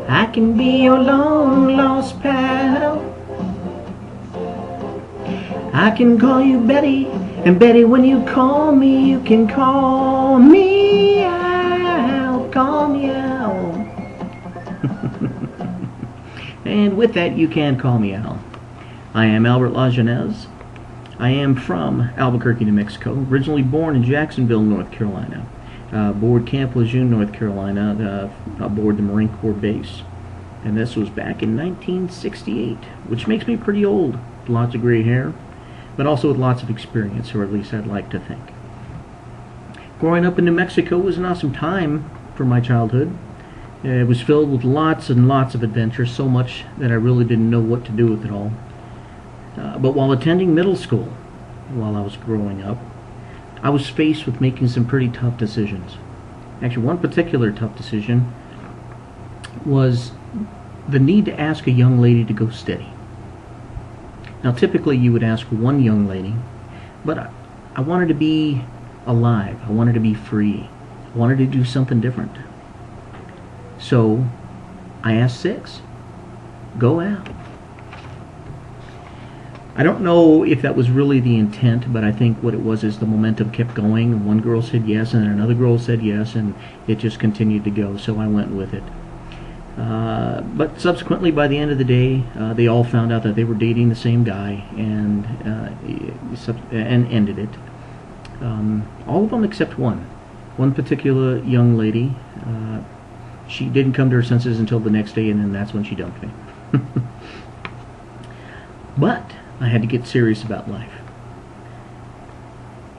I can be your long lost pal. I can call you Betty, and Betty, when you call me, you can call me out. Call me out. And with that, you can call me Al. I am Albert Lajeunesse. I am from Albuquerque, New Mexico, originally born in Jacksonville, North Carolina. Aboard Camp Lejeune, North Carolina, aboard the Marine Corps base. And this was back in 1968, which makes me pretty old. Lots of gray hair, but also with lots of experience, or at least I'd like to think. Growing up in New Mexico was an awesome time for my childhood. It was filled with lots and lots of adventures, so much that I really didn't know what to do with it all. But while attending middle school, while I was growing up, I was faced with making some pretty tough decisions. Actually, one particular tough decision was the need to ask a young lady to go steady. Now, typically you would ask one young lady, but I wanted to be alive. I wanted to be free. I wanted to do something different. So I asked 6. Go out. I don't know if that was really the intent, but I think what it was is the momentum kept going. One girl said yes, and then another girl said yes, and it just continued to go, so I went with it. But subsequently, by the end of the day, they all found out that they were dating the same guy, and ended it. All of them except one. One particular young lady, she didn't come to her senses until the next day, and then that's when she dumped me. But I had to get serious about life.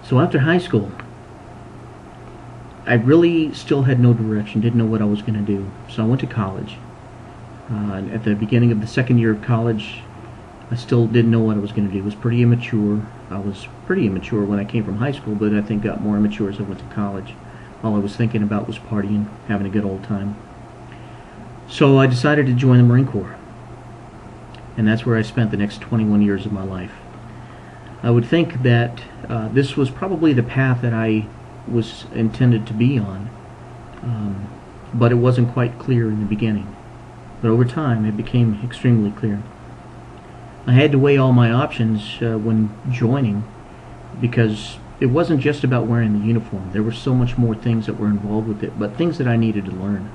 So after high school, I really still had no direction, didn't know what I was going to do. So I went to college. At the beginning of the second year of college, I still didn't know what I was going to do. I was pretty immature. I was pretty immature when I came from high school, but I think got more immature as I went to college. All I was thinking about was partying, having a good old time. So I decided to join the Marine Corps. And that's where I spent the next 21 years of my life. I would think that this was probably the path that I was intended to be on, but it wasn't quite clear in the beginning. But over time, it became extremely clear. I had to weigh all my options when joining, because it wasn't just about wearing the uniform. There were so much more things that were involved with it, but things that I needed to learn.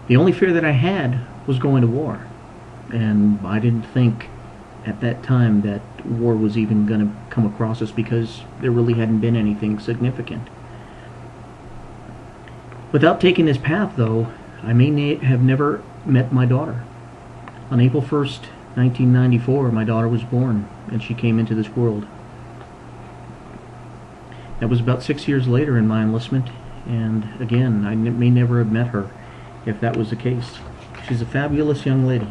The only fear that I had was going to war. And I didn't think at that time that war was even going to come across us, because there really hadn't been anything significant. Without taking this path, though, I may have never met my daughter. On April 1st, 1994, my daughter was born, and she came into this world. That was about 6 years later in my enlistment, and again, I may never have met her if that was the case. She's a fabulous young lady.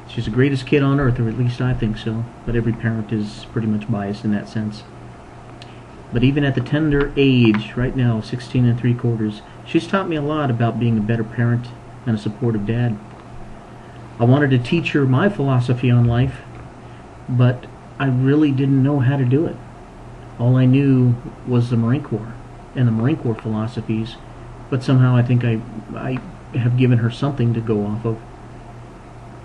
She's the greatest kid on earth, or at least I think so, but every parent is pretty much biased in that sense. But even at the tender age, right now, 16 3/4, she's taught me a lot about being a better parent and a supportive dad. I wanted to teach her my philosophy on life, but I really didn't know how to do it. All I knew was the Marine Corps and the Marine Corps philosophies, but somehow I think I have given her something to go off of.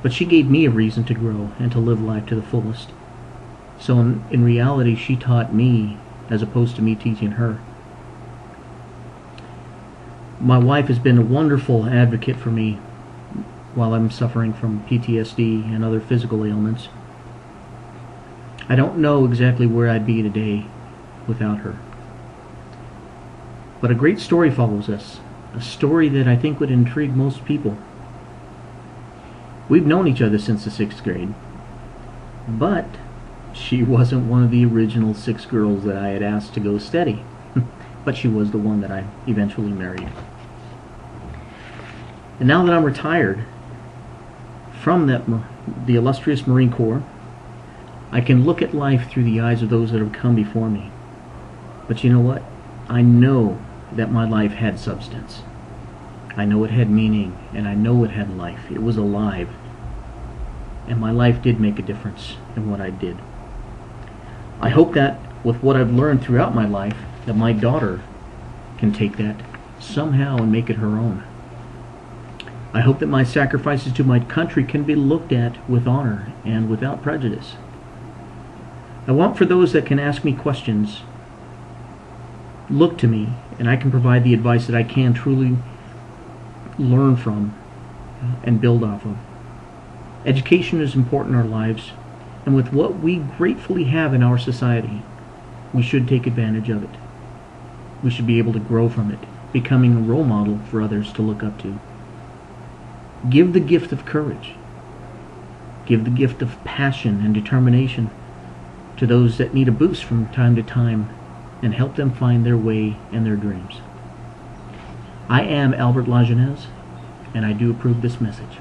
But she gave me a reason to grow and to live life to the fullest. So in reality, she taught me as opposed to me teaching her. My wife has been a wonderful advocate for me while I'm suffering from PTSD and other physical ailments. I don't know exactly where I'd be today without her. But a great story follows us, a story that I think would intrigue most people. We've known each other since the 6th grade, but she wasn't one of the original 6 girls that I had asked to go steady, but she was the one that I eventually married. And now that I'm retired from the illustrious Marine Corps, I can look at life through the eyes of those that have come before me. But you know what? I know that my life had substance. I know it had meaning, and I know it had life. It was alive. And my life did make a difference in what I did. I hope that with what I've learned throughout my life, that my daughter can take that somehow and make it her own. I hope that my sacrifices to my country can be looked at with honor and without prejudice. I want for those that can ask me questions, look to me, and I can provide the advice that I can truly learn from and build off of. Education is important in our lives, and with what we gratefully have in our society, we should take advantage of it. We should be able to grow from it, becoming a role model for others to look up to. Give the gift of courage. Give the gift of passion and determination to those that need a boost from time to time, and help them find their way and their dreams. I am Albert Lajeunesse, and I do approve this message.